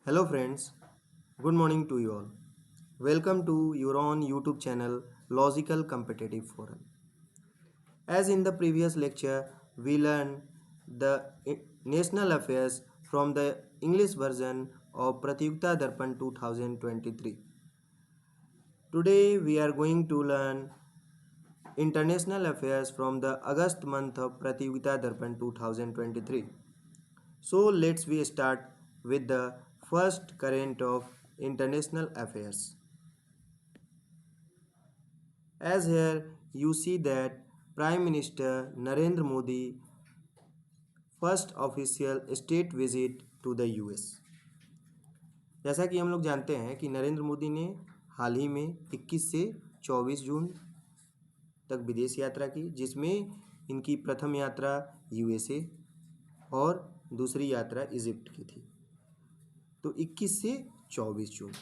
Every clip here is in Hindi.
Hello friends, good morning to you all. Welcome to your own YouTube channel Logical Competitive Forum. As in the previous lecture, we learned the national affairs from the English version of Pratyogita Darpan 2023. Today we are going to learn international affairs from the August month of Pratyogita Darpan 2023. So let's we start with the first current of international affairs. As here you see that Prime Minister Narendra Modi first official state visit to the US. जैसा कि हम लोग जानते हैं कि नरेंद्र मोदी ने हाल ही में 21 से 24 जून तक विदेश यात्रा की, जिसमें इनकी प्रथम यात्रा यूएसए और दूसरी यात्रा इजिप्ट की थी। तो 21 से 24 जून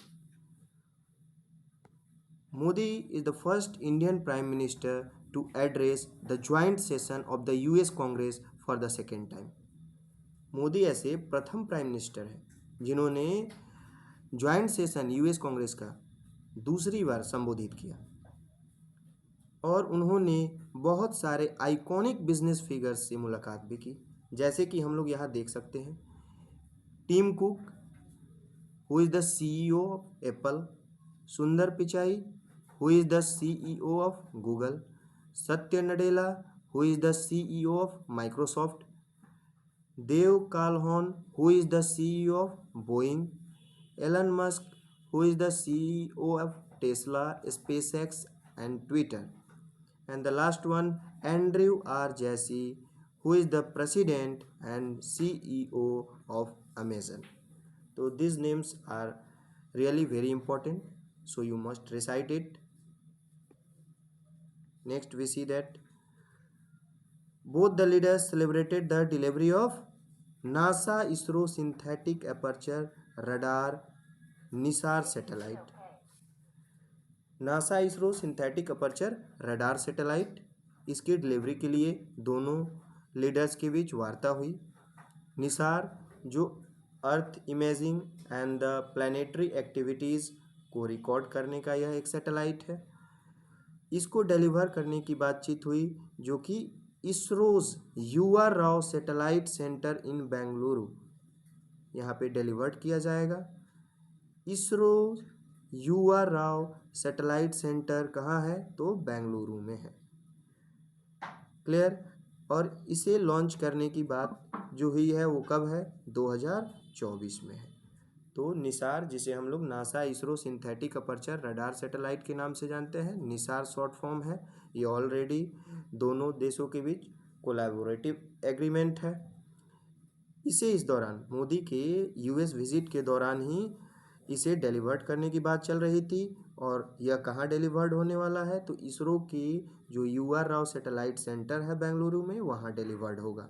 Modi is the first Indian Prime Minister to address the joint session of the US Congress for the second time. Modi ऐसे प्रथम प्राइम मिनिस्टर हैं जिन्होंने ज्वाइंट सेशन यूएस कांग्रेस का दूसरी बार संबोधित किया और उन्होंने बहुत सारे आइकॉनिक बिजनेस फिगर्स से मुलाकात भी की, जैसे कि हम लोग यहाँ देख सकते हैं Tim Cook, who is the CEO of Apple, Sundar Pichai, who is the CEO of Google, Satya Nadella, who is the CEO of Microsoft, Dave Calhoun, who is the CEO of Boeing, Elon Musk, who is the CEO of Tesla, SpaceX and Twitter, and the last one Andrew R. Jassy, who is the President and CEO of Amazon. So these names are really very important, so you must recite it. Next we see that both the leaders celebrated the delivery of NASA ISRO synthetic aperture radar NISAR satellite. NASA ISRO synthetic aperture radar satellite, इसकी डिलीवरी के लिए दोनों लीडर्स के बीच वार्ता हुई। निसार जो अर्थ imaging and the planetary activities को रिकॉर्ड करने का यह एक सैटेलाइट है, इसको डिलीवर करने की बातचीत हुई, जो कि ISRO's UR Rao satellite centre in Bengaluru यहाँ पे डिलीवर्ड किया जाएगा। इसरो यूआर राव सैटेलाइट सेंटर कहाँ है? तो बेंगलुरु में है। क्लियर। और इसे लॉन्च करने की बात जो हुई है वो कब है? 2024 में है। तो निसार, जिसे हम लोग NASA ISRO synthetic aperture radar satellite के नाम से जानते हैं, निसार शॉर्ट फॉर्म है, ये ऑलरेडी दोनों देशों के बीच कोलैबोरेटिव एग्रीमेंट है। इसे इस दौरान मोदी के यूएस विजिट के दौरान ही इसे डिलीवर्ड करने की बात चल रही थी। और यह कहाँ डिलीवर्ड होने वाला है? तो इसरो की जो यूआर राव सैटेलाइट सेंटर है बेंगलुरु में, वहाँ डिलीवर्ड होगा।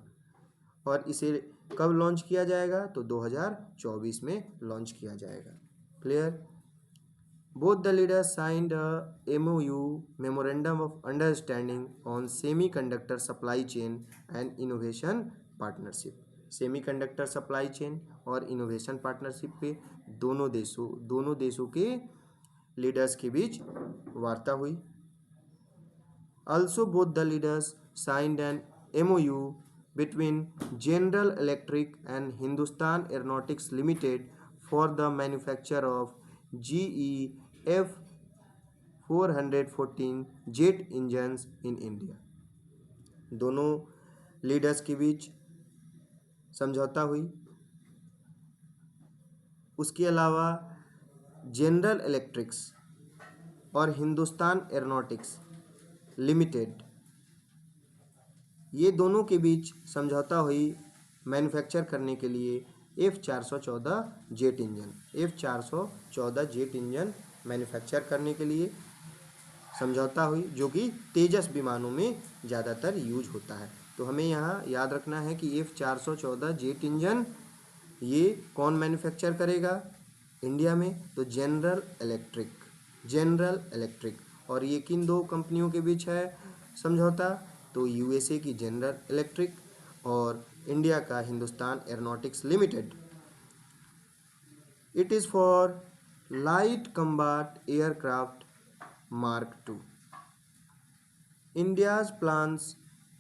और इसे कब लॉन्च किया जाएगा? तो 2024 में लॉन्च किया जाएगा। Clear. Both the leaders signed MOU memorandum of understanding on semiconductor supply chain and innovation partnership. Semiconductor supply chain और इनोवेशन पार्टनरशिप पे दोनों देशों के लीडर्स के बीच वार्ता हुई। Also both the leaders signed an MOU between General Electric and Hindustan Aeronautics Limited for the manufacture of GE F414 jet engines in India. दोनों लीडर्स के बीच समझौता हुई। उसके अलावा जनरल इलेक्ट्रिक्स और हिंदुस्तान एरोनॉटिक्स लिमिटेड, ये दोनों के बीच समझौता हुई मैन्युफैक्चर करने के लिए F414 jet engine. F414 jet engine manufacture करने के लिए समझौता हुई, जो कि तेजस विमानों में ज़्यादातर यूज होता है। तो हमें यहाँ याद रखना है कि F414 जेट इंजन ये कौन मैन्युफैक्चर करेगा इंडिया में? तो जनरल इलेक्ट्रिक। और ये किन दो कंपनियों के बीच है समझौता? तो यूएसए की जनरल इलेक्ट्रिक और इंडिया का Hindustan aeronautics limited. It is for light combat aircraft Mark II. India's plans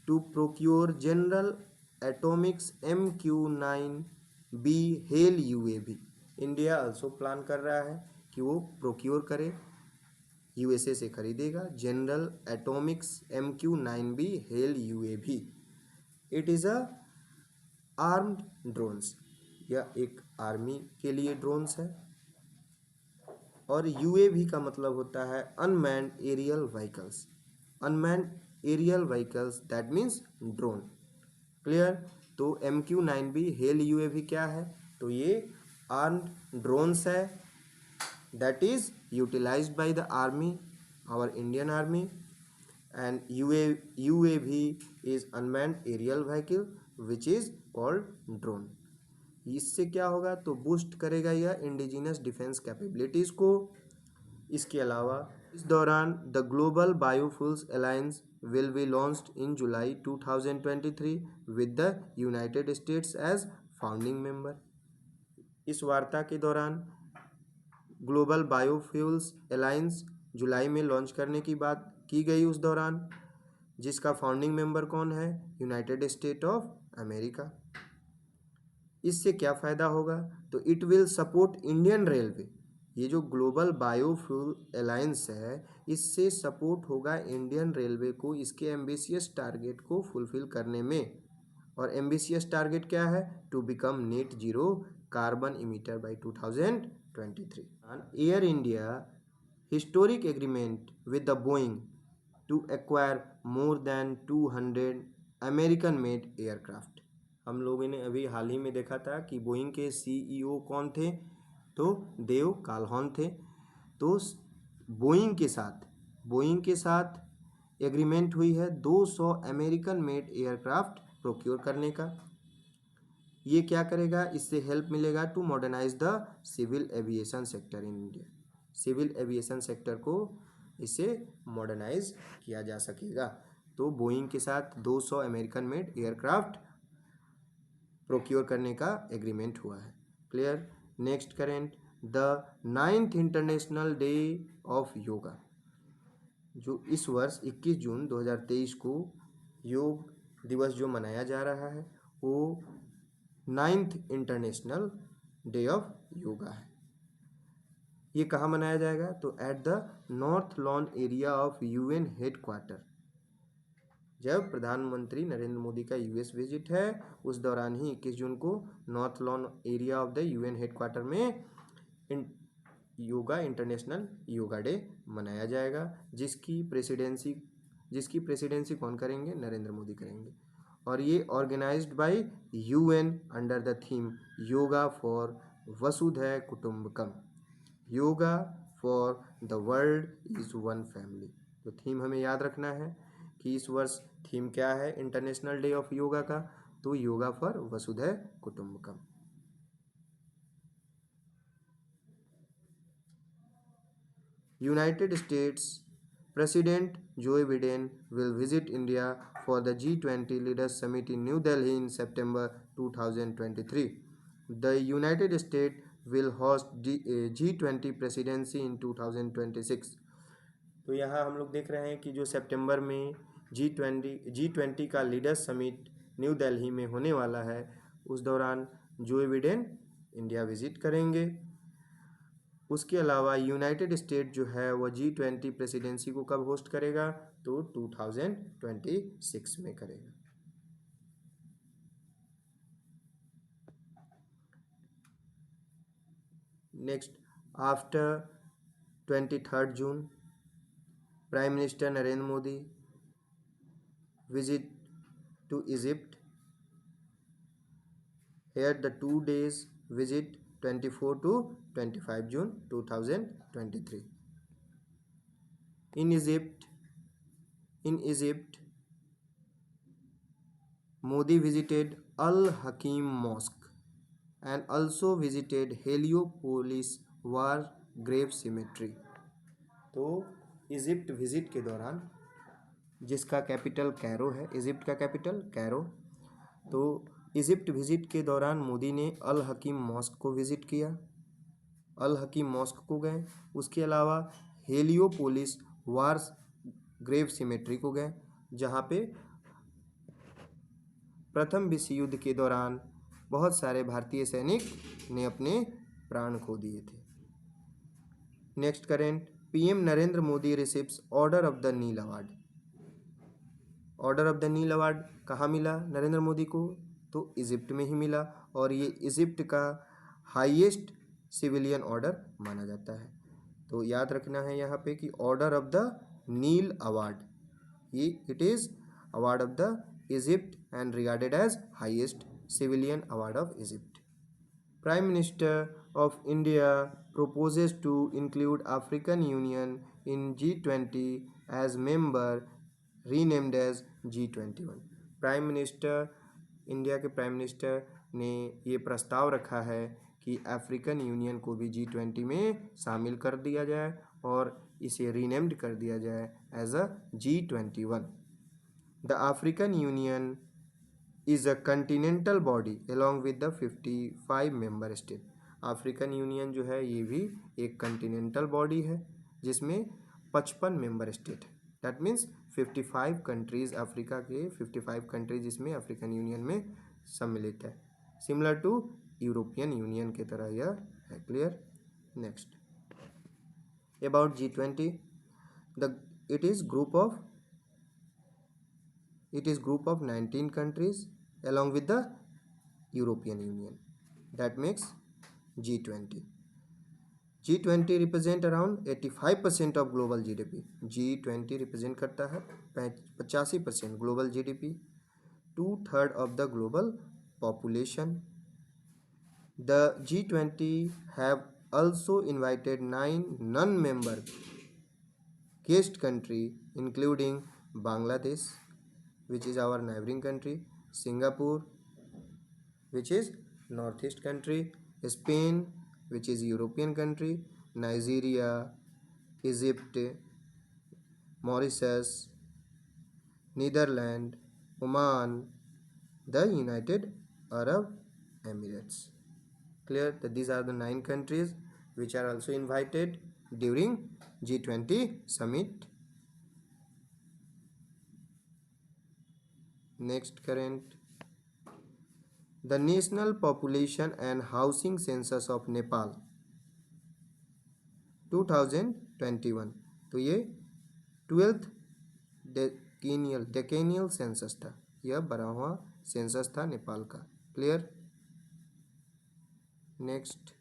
to procure General Atomics MQ-9B HALE UAV. India also plan कर रहा है कि वो प्रोक्योर करे, यूएसए से खरीदेगा general Atomics MQ-9B HALE UAV. It is a armed drones, यह एक आर्मी के लिए ड्रोन्स है. और UAV का मतलब होता है unmanned aerial vehicles. Unmanned aerial vehicles that means drone. Clear. तो MQ-9B HALE UAV क्या है? तो ये आर्म्ड ड्रोन्स है that is utilized by the army, our Indian army. And UAV is unmanned aerial vehicle which is called drone. इससे क्या होगा? तो बूस्ट करेगा यह इंडिजिनस डिफेंस कैपेबिलिटीज़ को. इसके अलावा इस दौरान the global biofuels alliance will be launched in July 2023 with the United States as founding member. इस वार्ता के दौरान ग्लोबल बायोफ्यूल्स अलायंस जुलाई में लॉन्च करने की बात की गई उस दौरान, जिसका फाउंडिंग मेंबर कौन है? United state of America. इससे क्या फ़ायदा होगा? तो it will support Indian railway. ये जो ग्लोबल बायोफ्यूल अलायंस है, इससे सपोर्ट होगा इंडियन रेलवे को इसके एम्बिशियस टारगेट को फुलफिल करने में. और एम्बिशियस टारगेट क्या है? To become net zero carbon emitter by 2023. Air India historic agreement with the Boeing to acquire more than 200 American made aircraft. हम लोगों ने अभी हाल ही में देखा था कि बोइंग के CEO कौन थे? तो देव काल्होन थे. तो बोइंग के साथ एग्रीमेंट हुई है 200 अमेरिकन मेड एयरक्राफ्ट प्रोक्योर करने का. ये क्या करेगा? इससे हेल्प मिलेगा to modernize the civil aviation sector in India. Civil aviation sector को इससे मॉडर्नाइज किया जा सकेगा. तो बोइंग के साथ 200 अमेरिकन मेड एयरक्राफ्ट प्रोक्योर करने का एग्रीमेंट हुआ है. Clear. Next current, the 9th international day of yoga. जो इस वर्ष 21 जून 2023 को योग दिवस जो मनाया जा रहा है वो 9th international day of yoga है. ये कहाँ मनाया जाएगा? तो at the north lawn area of UN headquarter. जब प्रधानमंत्री नरेंद्र मोदी का US विजिट है उस दौरान ही 21 जून को north lawn area of the UN headquarter में योगा इंटरनेशनल योगा डे मनाया जाएगा, जिसकी प्रेसिडेंसी कौन करेंगे? नरेंद्र मोदी करेंगे. और ये organised by UN under the theme yoga for Vasudhaiva Kutumbakam. Yoga for the world is one family. तो थीम हमें याद रखना है कि इस वर्ष थीम क्या है इंटरनेशनल डे ऑफ योगा का? तो yoga for Vasudhaiva Kutumbakam. United States President Joe Biden will visit India for the G20 leaders summit in New Delhi in September 2023. The United State will host G20 presidency in 2026. तो यहाँ हम लोग देख रहे हैं कि जो सितंबर में G20 का लीडर्स समिट न्यू दिल्ली में होने वाला है उस दौरान जो बिडेन इंडिया विजिट करेंगे. उसके अलावा यूनाइटेड स्टेट जो है वह G20 प्रेसिडेंसी को कब होस्ट करेगा? तो 2026 में करेगा. Next, after 23 June prime minister Narendra Modi visit to Egypt. Here the 2 days visit 24 to 25 June 2023. In Egypt, Modi visited Al Hakim Mosque and also visited Heliopolis War Grave Cemetery. तो इजिप्ट विजिट के दौरान, जिसका कैपिटल कैरो है, इजिप्ट का कैपिटल कैरो, तो इजिप्ट विजिट के दौरान मोदी ने अल हकीम मॉस्क को विजिट किया अल हकीम मॉस्क को गए। उसके अलावा हेलियोपोलिस वार ग्रेव सिमेट्री को गए, जहाँ पे प्रथम विश्व युद्ध के दौरान बहुत सारे भारतीय सैनिक ने अपने प्राण खो दिए थे। Next current, PM Narendra Modi receives order of the Nile award. Order of the Nile award कहाँ मिला नरेंद्र मोदी को? तो इजिप्ट में ही मिला, और ये इजिप्ट का हाईएस्ट सिविलियन ऑर्डर माना जाता है। तो याद रखना है यहाँ पे कि order of the Nile award, ये it is award of the Egypt and regarded as highest civilian award of Egypt. Prime minister of India proposes to include African Union in G20 as member, renamed as G21। Prime minister, India के प्राइम मिनिस्टर ने ये प्रस्ताव रखा है कि अफ्रीकन यूनियन को भी G20 में शामिल कर दिया जाए और इसे रीनेम्ड कर दिया जाए as a G21। The African Union is a continental body along with the 55 member state। African union जो है ये भी एक कंटिनेंटल बॉडी है जिसमें 55 मेंबर स्टेट है। दैट मीन्स 55 कंट्रीज, अफ्रीका के 55 कंट्रीज इसमें अफ्रीकन यूनियन में सम्मिलित है। सिमिलर टू यूरोपियन यूनियन की तरह यह है। Clear. Next about G20, it is group of 19 countries along with the European Union, that makes G20। G20 represent around 85% of global GDP। G20 represent करता है 85% global GDP, 2/3 of the global population। The G20 have also invited 9 non-member guest country including Bangladesh, which is our neighboring country, Singapore, which is northeast country, Spain, which is European country, Nigeria, Egypt, Mauritius, Netherlands, Oman, the United Arab Emirates। Clear that these are the 9 countries which are also invited during G20 summit। Next current, the national population and housing census of Nepal 2021। तो ये 12th डेकेनियल सेंसस था, यह 12वां सेंसस था नेपाल का। Clear. Next,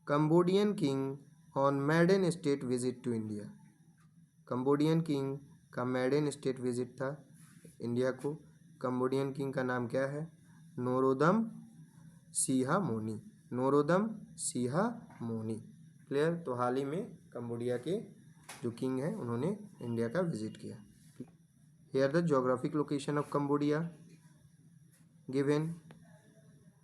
Cambodian king on maiden state visit to India. Cambodian king का मैडन स्टेट विजिट था इंडिया को। कंबोडियन किंग का नाम क्या है? Norodom Sihamoni. Norodom Sihamoni. Clear. तो हाल ही में कंबोडिया के जो किंग हैं उन्होंने इंडिया का विजिट किया। Here the geographic location of Cambodia given.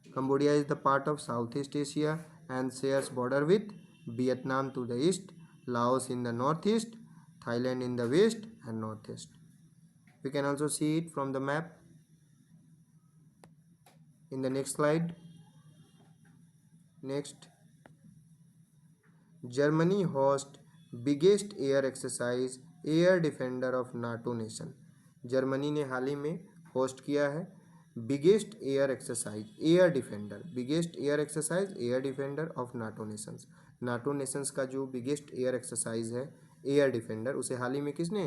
Cambodia is the part of south east Asia and shares border with Vietnam to the east, Laos in the north east, Thailand in the west and northeast। We can also see it from the map in the next slide। Next, Germany host biggest air exercise air defender of NATO nation। Germany ने हाल ही में होस्ट किया है biggest air exercise air defender, biggest air exercise air defender of NATO Nations. NATO Nations का जो बिगेस्ट एयर एक्सरसाइज है एयर डिफेंडर, उसे हाल ही में किसने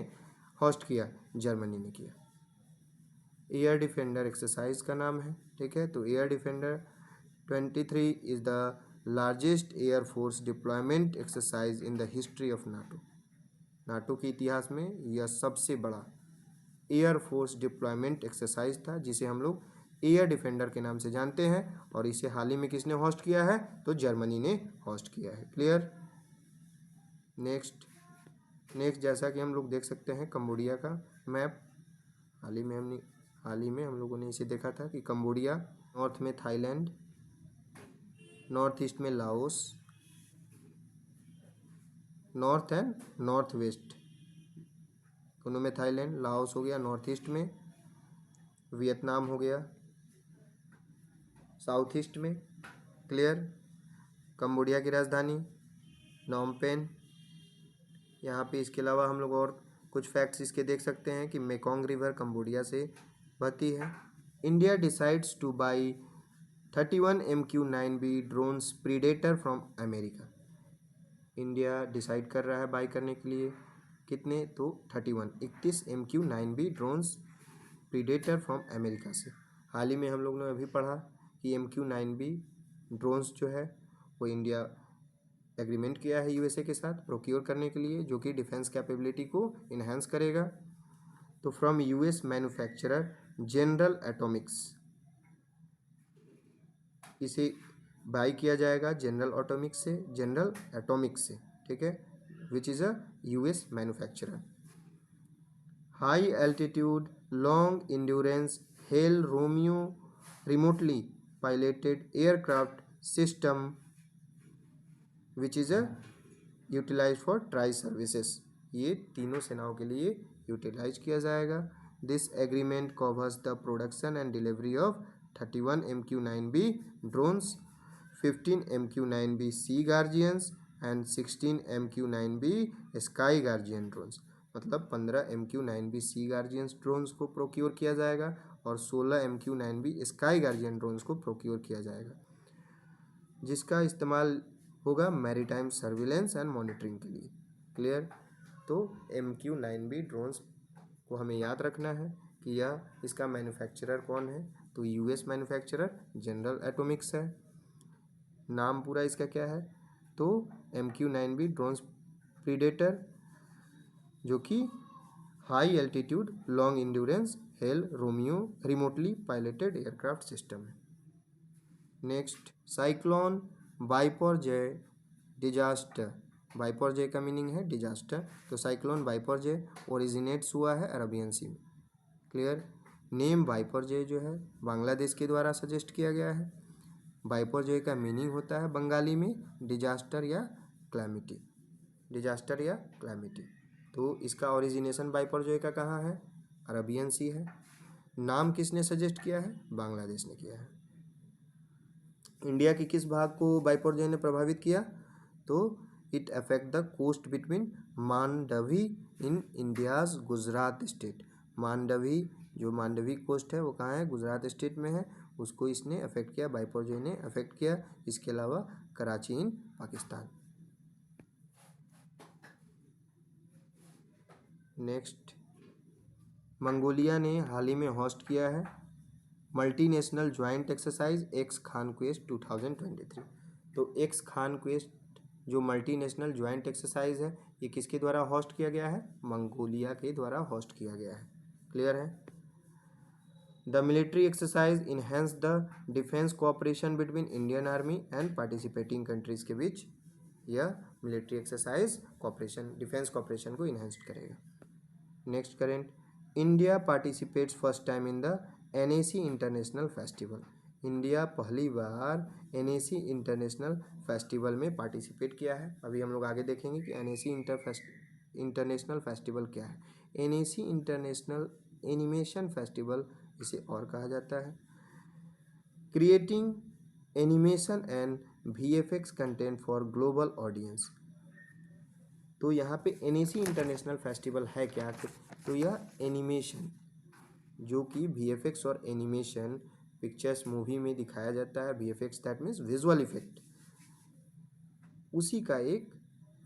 होस्ट किया? जर्मनी ने किया। एयर डिफेंडर एक्सरसाइज का नाम है। ठीक है। तो air defender 23 is the largest air force deployment exercise in the history of NATO. NATO के इतिहास में यह सबसे बड़ा एयर फोर्स डिप्लॉयमेंट एक्सरसाइज था जिसे हम लोग एयर डिफेंडर के नाम से जानते हैं, और इसे हाल ही में किसने होस्ट किया है? तो जर्मनी ने होस्ट किया है। क्लियर। नेक्स्ट, जैसा कि हम लोग देख सकते हैं कंबोडिया का मैप, हाल ही में हम लोगों ने इसे देखा था कि कंबोडिया, नॉर्थ में थाईलैंड, नॉर्थ ईस्ट में Laos, north and north west दोनों में थाईलैंड, लाओस हो गया नॉर्थ ईस्ट में, वियतनाम हो गया साउथ ईस्ट में। क्लियर। कंबोडिया की राजधानी नॉम पेन। यहाँ पे इसके अलावा हम लोग और कुछ फैक्ट्स इसके देख सकते हैं कि मेकोंग रिवर कंबोडिया से बहती है। India decides two by 31 MQ-9B drones predator from America. India decide कर रहा है बाई करने के लिए कितने, तो 31 MQ-9B drones predator from America से। हाल ही में हम लोग ने अभी पढ़ा कि MQ-9B ड्रोन्स जो है वो इंडिया एग्रीमेंट किया है यूएसए के साथ प्रोक्योर करने के लिए, जो कि डिफेंस कैपेबिलिटी को इन्हांस करेगा। तो from US manufacturer General Atomics, इसे बाई किया जाएगा जनरल एटॉमिक्स से, ठीक है, which is a US manufacturer. High altitude long endurance HALE Romeo remotely piloted aircraft system which is a utilize for tri services, ये तीनों सेनाओं के लिए यूटिलाइज किया जाएगा। This agreement covers the production and delivery of 31 MQ-9B drones, 15 MQ-9B sea guardians and 16 MQ-9B sky guardian drones. मतलब 15 MQ-9B सी गार्जियंस ड्रोन्स को प्रोक्योर किया जाएगा और 16 MQ-9B स्काई गार्जियन ड्रोन्स को प्रोक्योर किया जाएगा, जिसका इस्तेमाल होगा मैरीटाइम सर्विलेंस एंड मॉनिटरिंग के लिए। क्लियर। तो MQ-9B ड्रोन्स को हमें याद रखना है कि यह इसका मैन्युफैक्चरर कौन है, तो यूएस मैन्युफैक्चरर जनरल एटॉमिक्स है। नाम पूरा इसका क्या है, तो MQ-9B ड्रोन्स प्रीडेटर, जो कि high altitude long endurance HALE Romeo remotely piloted aircraft system है। Next, cyclone Biparjoy disaster. Biparjoy का मीनिंग है डिजास्टर, तो साइक्लोन बाइपरजय ओरिजिनेट्स हुआ है अरबियन सी में। क्लियर। नेम बाइपरजय जो है बांग्लादेश के द्वारा सजेस्ट किया गया है। बाइपरजय का मीनिंग होता है बंगाली में डिजास्टर या क्लैमिटी, डिजास्टर या क्लैमिटी। तो इसका ओरिजिनेशन बाइपरजय का कहाँ है, अरबियन सी है। नाम किसने सजेस्ट किया है, बांग्लादेश ने किया है। इंडिया के किस भाग को बाइपरजय ने प्रभावित किया, तो it affect the coast between Mandvi in India's Gujarat state. Mandvi, जो मांडवी कोस्ट है वो कहाँ है, गुजरात स्टेट में है, उसको इसने अफेक्ट किया, बाइपरजय ने अफेक्ट किया। इसके अलावा कराची इन पाकिस्तान। नेक्स्ट, मंगोलिया ने हाल ही में होस्ट किया है multinational joint exercise x Khan quest 2023। तो एक्स खान क्वेस्ट जो मल्टीनेशनल ज्वाइंट एक्सरसाइज है, ये किसके द्वारा होस्ट किया गया है, मंगोलिया के द्वारा होस्ट किया गया है। क्लियर है। The military exercise enhance the defence cooperation between Indian army and participating countries के बीच, यह military exercise cooperation, defence cooperation को इनहेंस करेगा। Next current, India participates first time in the NAC international festival. India पहली बार NAC इंटरनेशनल फेस्टिवल में पार्टिसिपेट किया है। अभी हम लोग आगे देखेंगे कि NAC इंटरनेशनल फेस्टिवल क्या है। NAC इंटरनेशनल एनिमेशन फेस्टिवल इसे और कहा जाता है। Creating animation and VFX content for global audience. तो यहाँ पे NAC इंटरनेशनल फेस्टिवल है क्या, तो यह एनिमेशन जो कि VFX और एनिमेशन पिक्चर्स मूवी में दिखाया जाता है, VFX that means visual effect, उसी का एक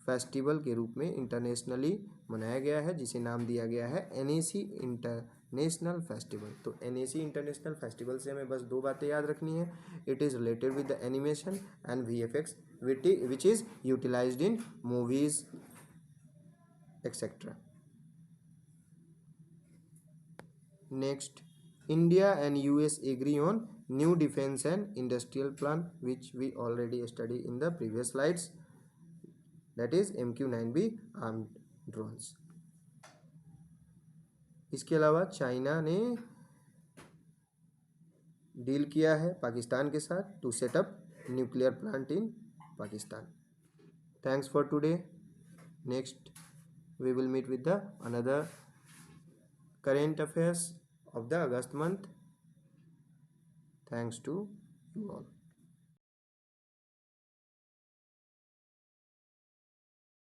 फेस्टिवल के रूप में इंटरनेशनली मनाया गया है, जिसे नाम दिया गया है NAC इंटरनेशनल फेस्टिवल। तो NAC इंटरनेशनल फेस्टिवल से हमें बस दो बातें याद रखनी है, it is related with the animation and VFX which is utilized in movies etcetera. Next, India and US agree on new defense and industrial plan, which we already studied in the previous slides, that is MQ-9B armed drones. इसके अलावा चाइना ने डील किया है पाकिस्तान के साथ to set up nuclear plant in Pakistan. Thanks for today. Next, we will meet with the another current affairs of the August month. Thanks to you all.